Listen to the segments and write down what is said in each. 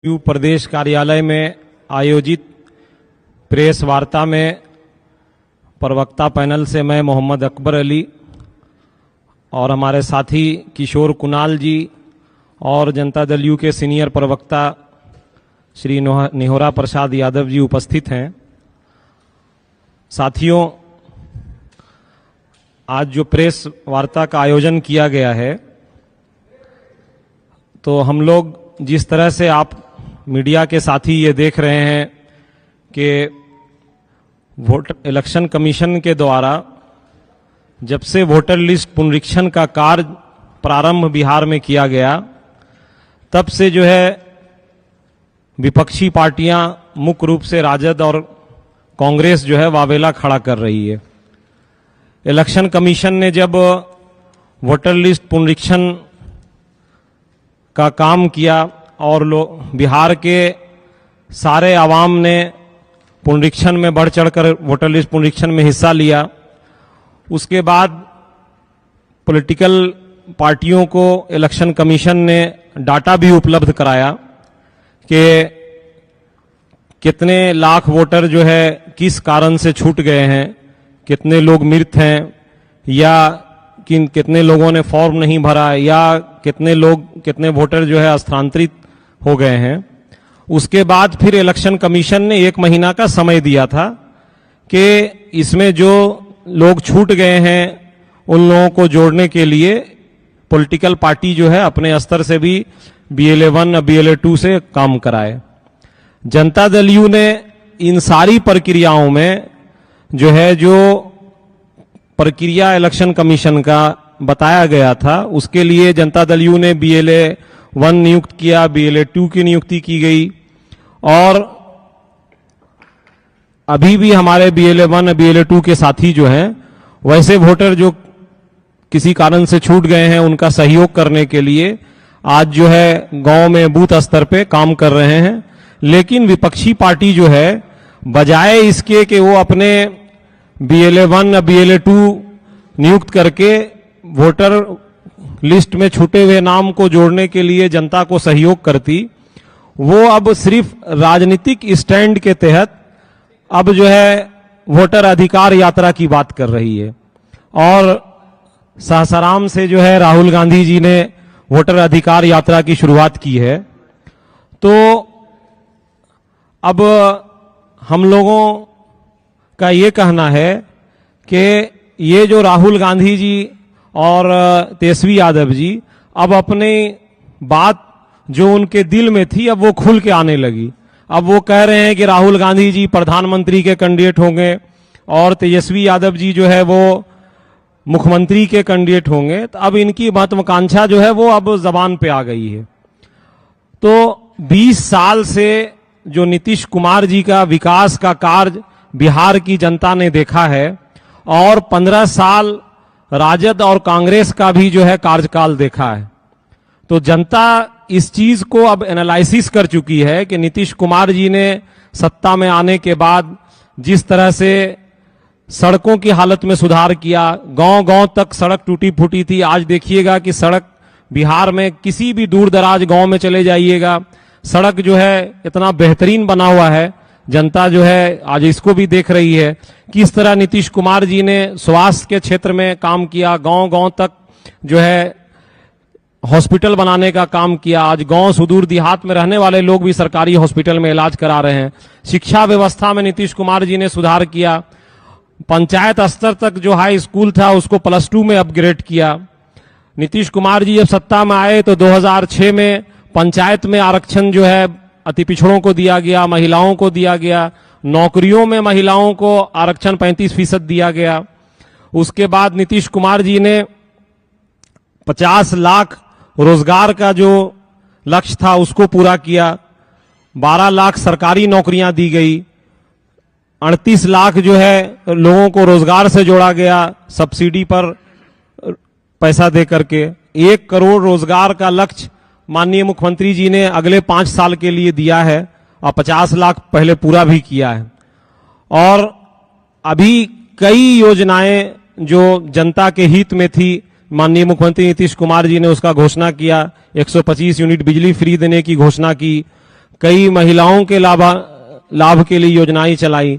You प्रदेश कार्यालय में आयोजित प्रेस वार्ता में प्रवक्ता पैनल से मैं मोहम्मद अकबर अली और हमारे साथी किशोर कुणाल जी और जनता दल यू के सीनियर प्रवक्ता श्री निहोरा प्रसाद यादव जी उपस्थित हैं। साथियों, आज जो प्रेस वार्ता का आयोजन किया गया है, तो हम लोग जिस तरह से आप मीडिया के साथी ये देख रहे हैं कि इलेक्शन कमीशन के द्वारा जब से वोटर लिस्ट पुनरीक्षण का कार्य प्रारंभ बिहार में किया गया, तब से जो है विपक्षी पार्टियां मुख्य रूप से राजद और कांग्रेस जो है वावेला खड़ा कर रही है। इलेक्शन कमीशन ने जब वोटर लिस्ट पुनरीक्षण का काम किया और बिहार के सारे आवाम ने पुनरीक्षण में बढ़ चढ़कर वोटर लिस्ट पुनरीक्षण में हिस्सा लिया, उसके बाद पॉलिटिकल पार्टियों को इलेक्शन कमीशन ने डाटा भी उपलब्ध कराया कि कितने लाख वोटर जो है किस कारण से छूट गए हैं, कितने लोग मृत हैं, या कितने लोगों ने फॉर्म नहीं भरा, या कितने वोटर जो है स्थानांतरित हो गए हैं। उसके बाद फिर इलेक्शन कमीशन ने 1 महीना का समय दिया था कि इसमें जो लोग छूट गए हैं उन लोगों को जोड़ने के लिए पॉलिटिकल पार्टी जो है अपने स्तर से भी BLA-1 और BLA-2 से काम कराए। जनता दल यू ने इन सारी प्रक्रियाओं में जो है जो प्रक्रिया इलेक्शन कमीशन का बताया गया था, उसके लिए जनता दल यू ने BLA-1 नियुक्त किया, BLA-2 की नियुक्ति की गई, और अभी भी हमारे BLA-1 और BLA-2 के साथी जो हैं वैसे वोटर जो किसी कारण से छूट गए हैं उनका सहयोग करने के लिए आज जो है गांव में बूथ स्तर पे काम कर रहे हैं। लेकिन विपक्षी पार्टी जो है बजाय इसके कि वो अपने BLA-1 और BLA-2 नियुक्त करके वोटर लिस्ट में छूटे हुए नाम को जोड़ने के लिए जनता को सहयोग करती, वो अब सिर्फ राजनीतिक स्टैंड के तहत अब जो है वोटर अधिकार यात्रा की बात कर रही है। और सासाराम से जो है राहुल गांधी जी ने वोटर अधिकार यात्रा की शुरुआत की है। तो अब हम लोगों का ये कहना है कि ये जो राहुल गांधी जी और तेजस्वी यादव जी अब अपनी बात जो उनके दिल में थी अब वो खुल के आने लगी। अब वो कह रहे हैं कि राहुल गांधी जी प्रधानमंत्री के कैंडिडेट होंगे और तेजस्वी यादव जी जो है वो मुख्यमंत्री के कैंडिडेट होंगे। तो अब इनकी महत्वाकांक्षा जो है वो अब जबान पे आ गई है। तो 20 साल से जो नीतीश कुमार जी का विकास का कार्य बिहार की जनता ने देखा है, और 15 साल राजद और कांग्रेस का भी जो है कार्यकाल देखा है, तो जनता इस चीज को अब एनालिसिस कर चुकी है कि नीतीश कुमार जी ने सत्ता में आने के बाद जिस तरह से सड़कों की हालत में सुधार किया, गांव-गांव तक सड़क टूटी फूटी थी, आज देखिएगा कि सड़क बिहार में किसी भी दूर दराज गांव में चले जाइएगा, सड़क जो है इतना बेहतरीन बना हुआ है। जनता जो है आज इसको भी देख रही है किस तरह नीतीश कुमार जी ने स्वास्थ्य के क्षेत्र में काम किया, गांव-गांव तक जो है हॉस्पिटल बनाने का काम किया। आज गांव सुदूर देहात में रहने वाले लोग भी सरकारी हॉस्पिटल में इलाज करा रहे हैं। शिक्षा व्यवस्था में नीतीश कुमार जी ने सुधार किया। पंचायत स्तर तक जो हाई स्कूल था उसको +2 में अपग्रेड किया। नीतीश कुमार जी जब सत्ता में आए तो 2006 में पंचायत में आरक्षण जो है अति पिछड़ों को दिया गया, महिलाओं को दिया गया, नौकरियों में महिलाओं को आरक्षण 35% दिया गया। उसके बाद नीतीश कुमार जी ने 50 लाख रोजगार का जो लक्ष्य था उसको पूरा किया। 12 लाख सरकारी नौकरियां दी गई, 38 लाख जो है लोगों को रोजगार से जोड़ा गया सब्सिडी पर पैसा दे करके। 1 करोड़ रोजगार का लक्ष्य माननीय मुख्यमंत्री जी ने अगले 5 साल के लिए दिया है और 50 लाख पहले पूरा भी किया है। और अभी कई योजनाएं जो जनता के हित में थी माननीय मुख्यमंत्री नीतीश कुमार जी ने उसका घोषणा किया। 125 यूनिट बिजली फ्री देने की घोषणा की। कई महिलाओं के लाभ के लिए योजनाएं चलाई।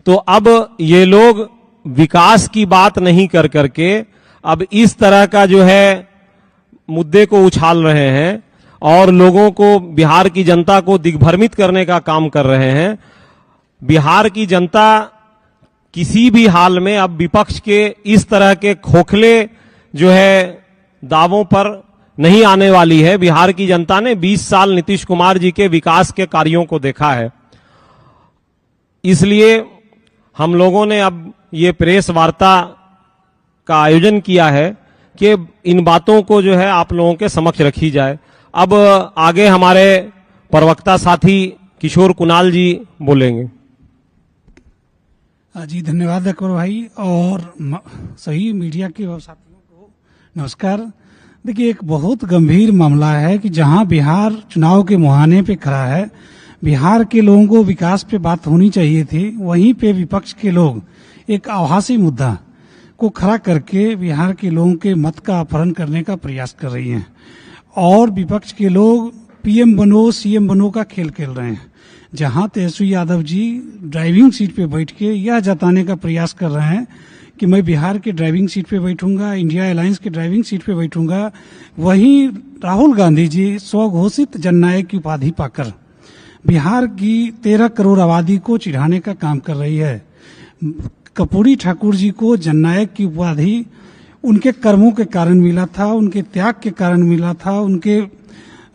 तो अब ये लोग विकास की बात नहीं कर करके अब इस तरह का जो है मुद्दे को उछाल रहे हैं और लोगों को, बिहार की जनता को दिग्भ्रमित करने का काम कर रहे हैं। बिहार की जनता किसी भी हाल में अब विपक्ष के इस तरह के खोखले जो है दावों पर नहीं आने वाली है। बिहार की जनता ने 20 साल नीतीश कुमार जी के विकास के कार्यों को देखा है। इसलिए हम लोगों ने अब ये प्रेस वार्ता का आयोजन किया है कि इन बातों को जो है आप लोगों के समक्ष रखी जाए। अब आगे हमारे प्रवक्ता साथी किशोर कुणाल जी बोलेंगे। जी धन्यवाद अकबर भाई और सही मीडिया के साथियों को नमस्कार। देखिए, एक बहुत गंभीर मामला है कि जहां बिहार चुनाव के मुहाने पे खड़ा है, बिहार के लोगों को विकास पे बात होनी चाहिए थी, वहीं पे विपक्ष के लोग एक आभासी मुद्दा को खड़ा करके बिहार के लोगों के मत का अपहरण करने का प्रयास कर रही हैं और विपक्ष के लोग पीएम बनो सीएम बनो का खेल खेल रहे हैं। जहां तेजस्वी यादव जी ड्राइविंग सीट पे बैठ के यह जताने का प्रयास कर रहे हैं कि मैं बिहार के ड्राइविंग सीट पे बैठूंगा, इंडिया अलायंस के ड्राइविंग सीट पे बैठूंगा, वहीं राहुल गांधी जी स्वघोषित जननायक की उपाधि पाकर बिहार की 13 करोड़ आबादी को चिढ़ाने का काम कर रही है। कर्पूरी ठाकुर जी को जननायक की उपाधि उनके कर्मों के कारण मिला था, उनके त्याग के कारण मिला था, उनके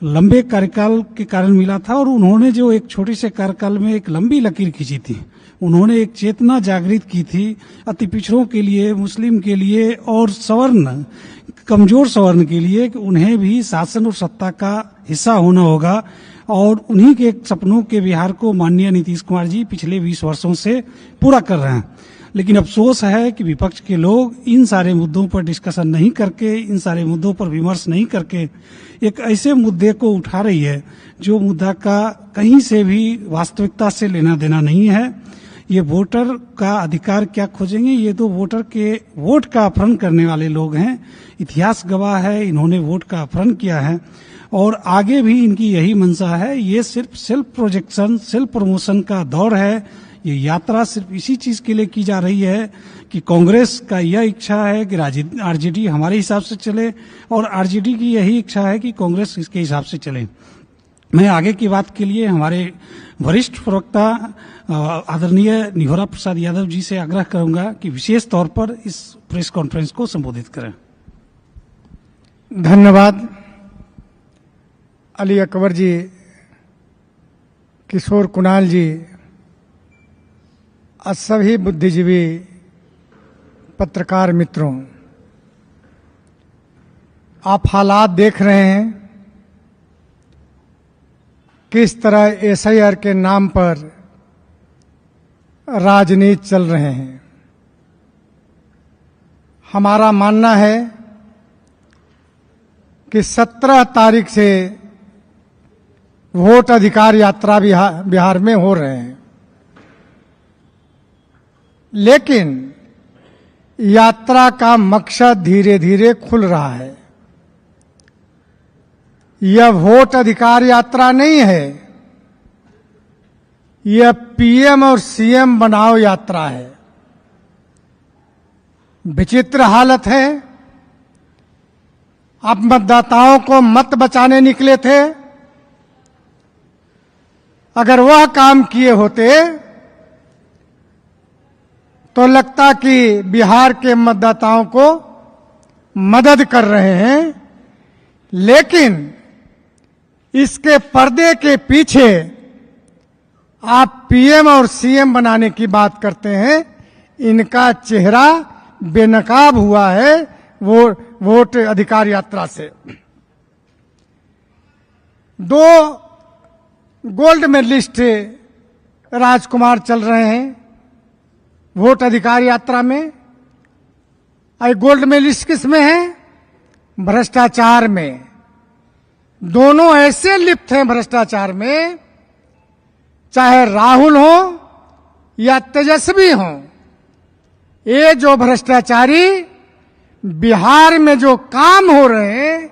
लंबे कार्यकाल के कारण मिला था और उन्होंने जो एक छोटे से कार्यकाल में एक लंबी लकीर खींची थी, उन्होंने एक चेतना जागृत की थी अति पिछड़ों के लिए, मुस्लिम के लिए और सवर्ण, कमजोर सवर्ण के लिए कि उन्हें भी शासन और सत्ता का हिस्सा होना होगा और उन्हीं के सपनों के बिहार को माननीय नीतीश कुमार जी पिछले 20 वर्षों से पूरा कर रहे हैं। लेकिन अफसोस है कि विपक्ष के लोग इन सारे मुद्दों पर डिस्कशन नहीं करके, इन सारे मुद्दों पर विमर्श नहीं करके एक ऐसे मुद्दे को उठा रही है जो मुद्दा का कहीं से भी वास्तविकता से लेना देना नहीं है। ये वोटर का अधिकार क्या खोजेंगे, ये तो वोटर के वोट का अपहरण करने वाले लोग हैं। इतिहास गवाह है, इन्होंने वोट का अपहरण किया है और आगे भी इनकी यही मंशा है। ये सिर्फ सेल्फ प्रोजेक्शन, सेल्फ प्रमोशन का दौर है। ये यात्रा सिर्फ इसी चीज के लिए की जा रही है कि कांग्रेस का यह इच्छा है कि आरजेडी हमारे हिसाब से चले और आरजेडी की यही इच्छा है कि कांग्रेस इसके हिसाब से चले। मैं आगे की बात के लिए हमारे वरिष्ठ प्रवक्ता आदरणीय निहोरा प्रसाद यादव जी से आग्रह करूंगा कि विशेष तौर पर इस प्रेस कॉन्फ्रेंस को संबोधित करें। धन्यवाद अली अकबर जी, किशोर कुणाल जी और सभी बुद्धिजीवी पत्रकार मित्रों, आप हालात देख रहे हैं किस तरह एसआईआर के नाम पर राजनीति चल रहे हैं। हमारा मानना है कि 17 तारीख से वोट अधिकार यात्रा बिहार में हो रहे हैं, लेकिन यात्रा का मकसद धीरे धीरे खुल रहा है। यह वोट अधिकार यात्रा नहीं है, यह पीएम और सीएम बनाओ यात्रा है। विचित्र हालत है, आप मतदाताओं को मत बचाने निकले थे। अगर वह काम किए होते तो लगता कि बिहार के मतदाताओं को मदद कर रहे हैं, लेकिन इसके पर्दे के पीछे आप पीएम और सीएम बनाने की बात करते हैं। इनका चेहरा बेनकाब हुआ है वो वोट अधिकार यात्रा से। 2 गोल्ड मेडलिस्ट राजकुमार चल रहे हैं वोट अधिकार यात्रा में। गोल्ड मेडलिस्ट किस में है? भ्रष्टाचार में। दोनों ऐसे लिप्त हैं भ्रष्टाचार में, चाहे राहुल हो या तेजस्वी हो। ये जो भ्रष्टाचारी बिहार में जो काम हो रहे हैं,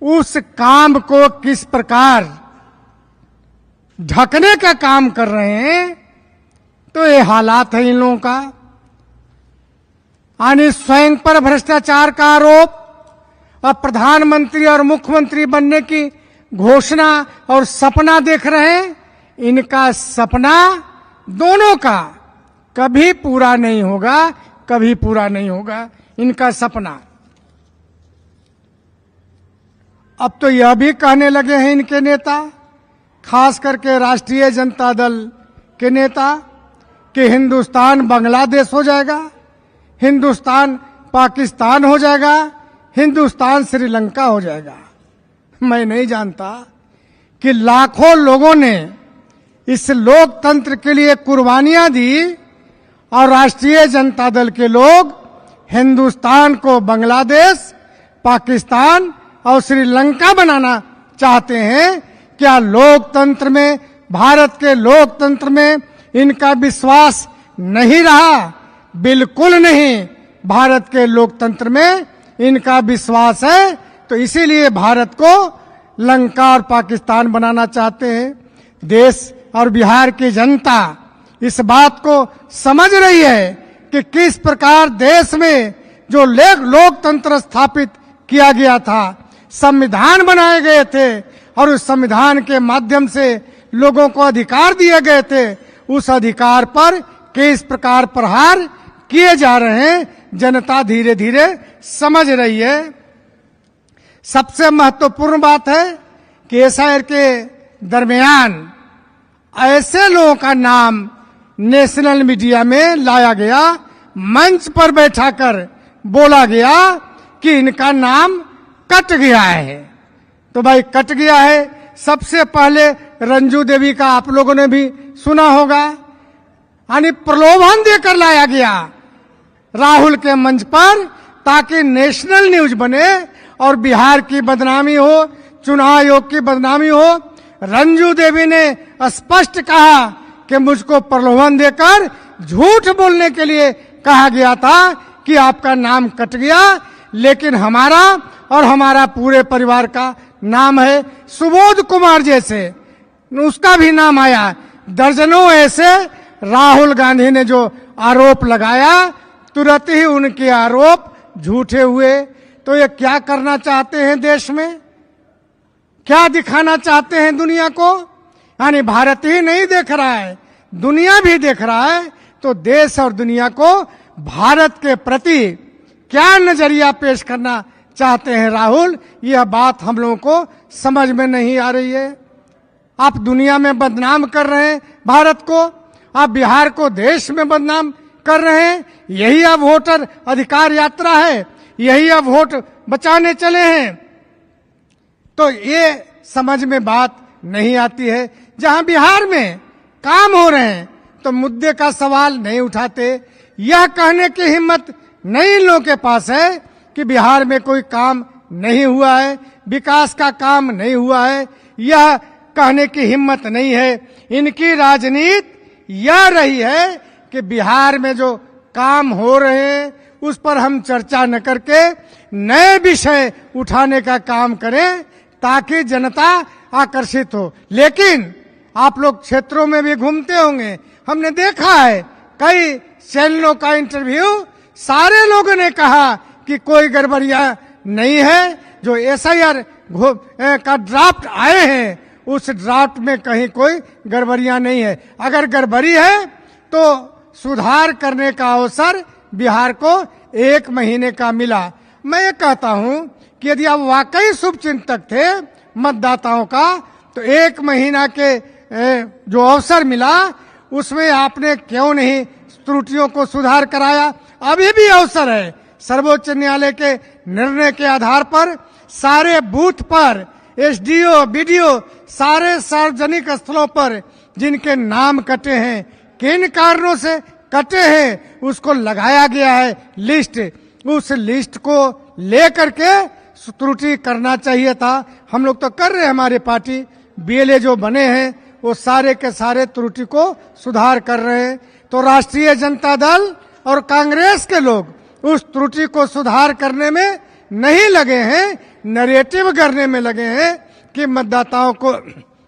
उस काम को किस प्रकार ढकने का काम कर रहे हैं, तो ये हालात है इन लोगों का। यानी स्वयं पर भ्रष्टाचार का आरोप और प्रधानमंत्री और मुख्यमंत्री बनने की घोषणा और सपना देख रहे हैं। इनका सपना दोनों का कभी पूरा नहीं होगा, कभी पूरा नहीं होगा इनका सपना। अब तो यह भी कहने लगे हैं इनके नेता, खास करके राष्ट्रीय जनता दल के नेता, कि हिंदुस्तान बांग्लादेश हो जाएगा, हिंदुस्तान पाकिस्तान हो जाएगा, हिंदुस्तान श्रीलंका हो जाएगा। मैं नहीं जानता कि लाखों लोगों ने इस लोकतंत्र के लिए कुर्बानियां दी और राष्ट्रीय जनता दल के लोग हिंदुस्तान को बांग्लादेश, पाकिस्तान और श्रीलंका बनाना चाहते हैं। क्या लोकतंत्र में, भारत के लोकतंत्र में इनका विश्वास नहीं रहा? बिल्कुल नहीं। भारत के लोकतंत्र में इनका विश्वास है, तो इसीलिए भारत को लंका और पाकिस्तान बनाना चाहते हैं। देश और बिहार की जनता इस बात को समझ रही है कि किस प्रकार देश में जो लोकतंत्र स्थापित किया गया था, संविधान बनाए गए थे और उस संविधान के माध्यम से लोगों को अधिकार दिए गए थे, उस अधिकार पर किस प्रकार प्रहार किए जा रहे हैं, जनता धीरे धीरे समझ रही है। सबसे महत्वपूर्ण बात है कि एसआईआर के दरमियान ऐसे लोगों का नाम नेशनल मीडिया में लाया गया, मंच पर बैठाकर बोला गया कि इनका नाम कट गया है। तो भाई कट गया है, सबसे पहले रंजू देवी का आप लोगों ने भी सुना होगा, यानी प्रलोभन देकर लाया गया राहुल के मंच पर, ताकि नेशनल न्यूज बने और बिहार की बदनामी हो, चुनाव आयोग की बदनामी हो। रंजू देवी ने स्पष्ट कहा कि मुझको प्रलोभन देकर झूठ बोलने के लिए कहा गया था कि आपका नाम कट गया, लेकिन हमारा और हमारा पूरे परिवार का नाम है। सुबोध कुमार जैसे उसका भी नाम आया। दर्जनों ऐसे राहुल गांधी ने जो आरोप लगाया, तुरंत ही उनके आरोप झूठे हुए। तो ये क्या करना चाहते हैं देश में, क्या दिखाना चाहते हैं दुनिया को? यानी भारत ही नहीं देख रहा है, दुनिया भी देख रहा है। तो देश और दुनिया को भारत के प्रति क्या नजरिया पेश करना चाहते हैं राहुल, यह बात हम लोगों को समझ में नहीं आ रही है। आप दुनिया में बदनाम कर रहे हैं भारत को, आप बिहार को देश में बदनाम कर रहे हैं। यही अब वोटर अधिकार यात्रा है, यही अब वोट बचाने चले हैं। तो ये समझ में बात नहीं आती है। जहां बिहार में काम हो रहे हैं तो मुद्दे का सवाल नहीं उठाते। यह कहने की हिम्मत नहीं इन लोगों के पास है कि बिहार में कोई काम नहीं हुआ है, विकास का काम नहीं हुआ है, यह कहने की हिम्मत नहीं है। इनकी राजनीति यह रही है कि बिहार में जो काम हो रहे हैं उस पर हम चर्चा न करके नए विषय उठाने का काम करें, ताकि जनता आकर्षित हो। लेकिन आप लोग क्षेत्रों में भी घूमते होंगे, हमने देखा है कई चैनलों का इंटरव्यू, सारे लोगों ने कहा कि कोई गड़बड़ियां नहीं है। जो एसआईआर का ड्राफ्ट आए हैं उस ड्राफ्ट में कहीं कोई गड़बड़ियां नहीं है। अगर गड़बड़ी है तो सुधार करने का अवसर बिहार को 1 महीने का मिला। मैं ये कहता हूं कि यदि आप वाकई शुभचिंतक थे मतदाताओं का, तो 1 महीना के जो अवसर मिला उसमें आपने क्यों नहीं त्रुटियों को सुधार कराया? अभी भी अवसर है। सर्वोच्च न्यायालय के निर्णय के आधार पर सारे बूथ पर एसडीओ, बीडीओ, सारे सार्वजनिक स्थलों पर जिनके नाम कटे हैं, किन कारणों से कटे हैं, उसको लगाया गया है लिस्ट। उस लिस्ट को लेकर के त्रुटि करना चाहिए था। हम लोग तो कर रहे हैं, हमारी पार्टी बीएलए जो बने हैं वो सारे के सारे त्रुटि को सुधार कर रहे हैं। तो राष्ट्रीय जनता दल और कांग्रेस के लोग उस त्रुटि को सुधार करने में नहीं लगे हैं, नैरेटिव करने में लगे हैं कि मतदाताओं को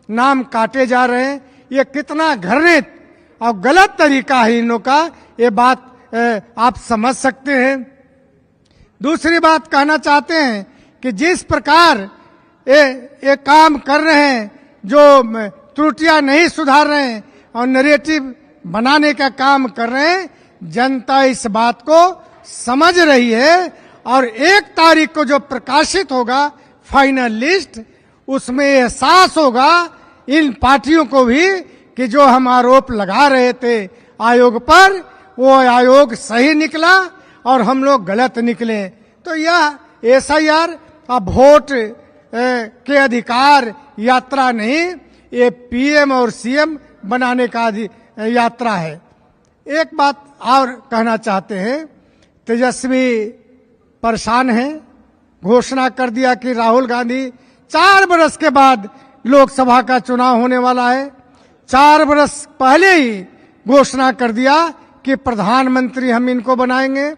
नाम काटे जा रहे हैं। ये कितना घृणित और गलत तरीका है इन लोगों का, ये बात आप समझ सकते हैं। दूसरी बात कहना चाहते हैं कि जिस प्रकार ये काम कर रहे हैं, जो त्रुटियां नहीं सुधार रहे हैं और नैरेटिव बनाने का काम कर रहे हैं, जनता इस बात को समझ रही है। और 1 तारीख को जो प्रकाशित होगा फाइनल लिस्ट, उसमें एहसास होगा इन पार्टियों को भी कि जो हम आरोप लगा रहे थे आयोग पर, वो आयोग सही निकला और हम लोग गलत निकले। तो यह SIR अब वोट के अधिकार यात्रा नहीं, ये PM और CM बनाने का यात्रा है। एक बात और कहना चाहते हैं, तेजस्वी परेशान है, घोषणा कर दिया कि राहुल गांधी 4 बरस के बाद लोकसभा का चुनाव होने वाला है। 4 बरस पहले ही घोषणा कर दिया कि प्रधानमंत्री हम इनको बनाएंगे।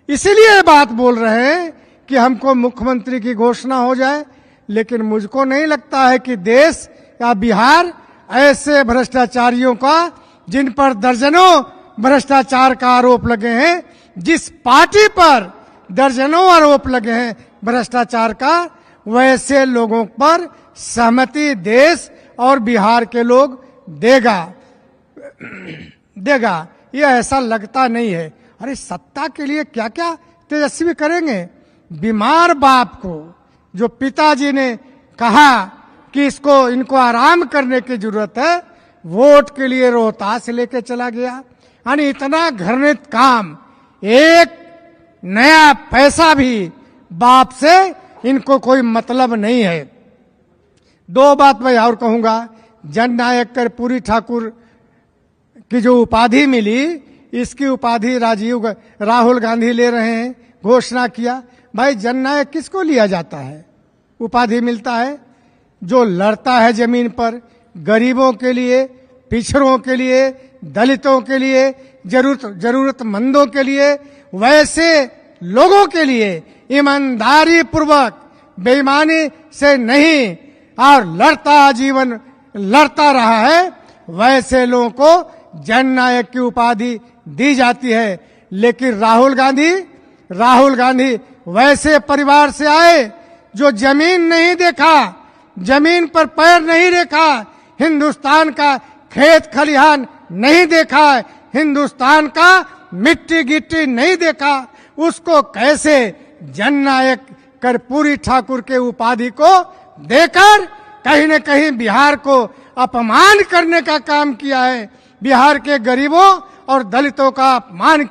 इसीलिए ये बात बोल रहे हैं कि हमको मुख्यमंत्री की घोषणा हो जाए। लेकिन मुझको नहीं लगता है कि देश या बिहार ऐसे भ्रष्टाचारियों का, जिन पर दर्जनों भ्रष्टाचार का आरोप लगे हैं, जिस पार्टी पर दर्जनों आरोप लगे हैं भ्रष्टाचार का, वैसे लोगों पर सहमति देश और बिहार के लोग देगा। ये ऐसा लगता नहीं है। अरे सत्ता के लिए क्या क्या तेजस्वी करेंगे। बीमार बाप को जो पिताजी ने कहा कि इनको आराम करने की जरूरत है, वोट के लिए रोहतास लेके चला गया। यानी इतना घृणित काम, एक नया पैसा भी बाप से इनको कोई मतलब नहीं है। 2 बात मैं और कहूंगा। जननायक कर्पूरी ठाकुर की जो उपाधि मिली, इसकी उपाधि राहुल गांधी ले रहे हैं, घोषणा किया। भाई जननायक किसको लिया जाता है? उपाधि मिलता है जो लड़ता है जमीन पर, गरीबों के लिए, पिछड़ों के लिए, दलितों के लिए, जरूरतमंदों के लिए, वैसे लोगों के लिए ईमानदारी पूर्वक, बेईमानी से नहीं, और जीवन लड़ता रहा है, वैसे लोगों को जननायक की उपाधि दी जाती है। लेकिन राहुल गांधी वैसे परिवार से आए जो जमीन नहीं देखा, जमीन पर पैर नहीं रखा, हिंदुस्तान का खेत खलिहान नहीं देखा, हिंदुस्तान का मिट्टी गिट्टी नहीं देखा, उसको कैसे जननायक कर्पूरी ठाकुर के उपाधि को देकर कहीं न कहीं बिहार को अपमान करने का काम किया है। बिहार के गरीबों और दलितों का अपमान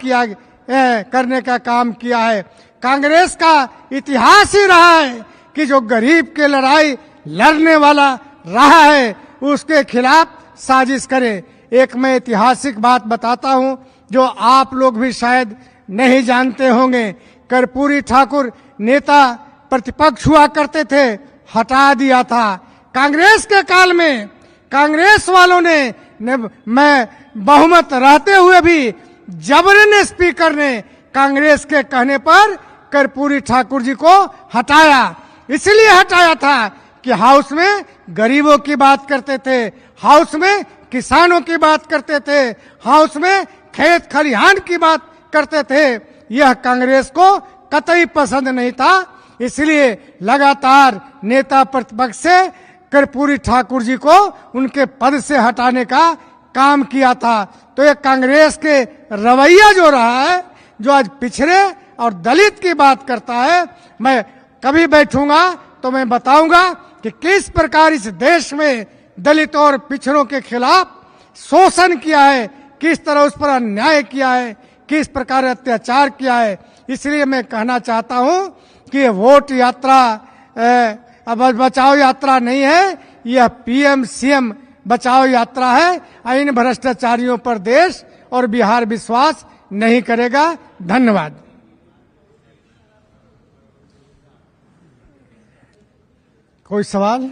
करने का काम किया है। कांग्रेस का इतिहास ही रहा है कि जो गरीब के लड़ाई लड़ने वाला रहा है, उसके खिलाफ साजिश करे। एक मैं ऐतिहासिक बात बताता हूं जो आप लोग भी शायद नहीं जानते होंगे। कर्पूरी ठाकुर नेता प्रतिपक्ष हुआ करते थे, हटा दिया था। कांग्रेस के काल में कांग्रेस वालों ने मैं बहुमत रहते हुए भी जबरन स्पीकर ने कांग्रेस के कहने पर कर्पूरी ठाकुर जी को हटाया। इसलिए हटाया था कि हाउस में गरीबों की बात करते थे, हाउस में किसानों की बात करते थे, हाउस में खेत खलिहान की बात करते थे। यह कांग्रेस को कतई पसंद नहीं था। इसलिए लगातार नेता प्रतिपक्ष से कर्पूरी ठाकुर जी को उनके पद से हटाने का काम किया था। तो ये कांग्रेस के रवैया जो रहा है, जो आज पिछड़े और दलित की बात करता है, मैं कभी बैठूंगा तो मैं बताऊंगा कि किस प्रकार इस देश में दलितों और पिछड़ों के खिलाफ शोषण किया है, किस तरह उस पर अन्याय किया है, किस प्रकार अत्याचार किया है। इसलिए मैं कहना चाहता हूं कि ये वोट यात्रा अब बचाओ यात्रा नहीं है, यह PM CM बचाओ यात्रा है। इन भ्रष्टाचारियों पर देश और बिहार विश्वास नहीं करेगा। धन्यवाद। कोई सवाल?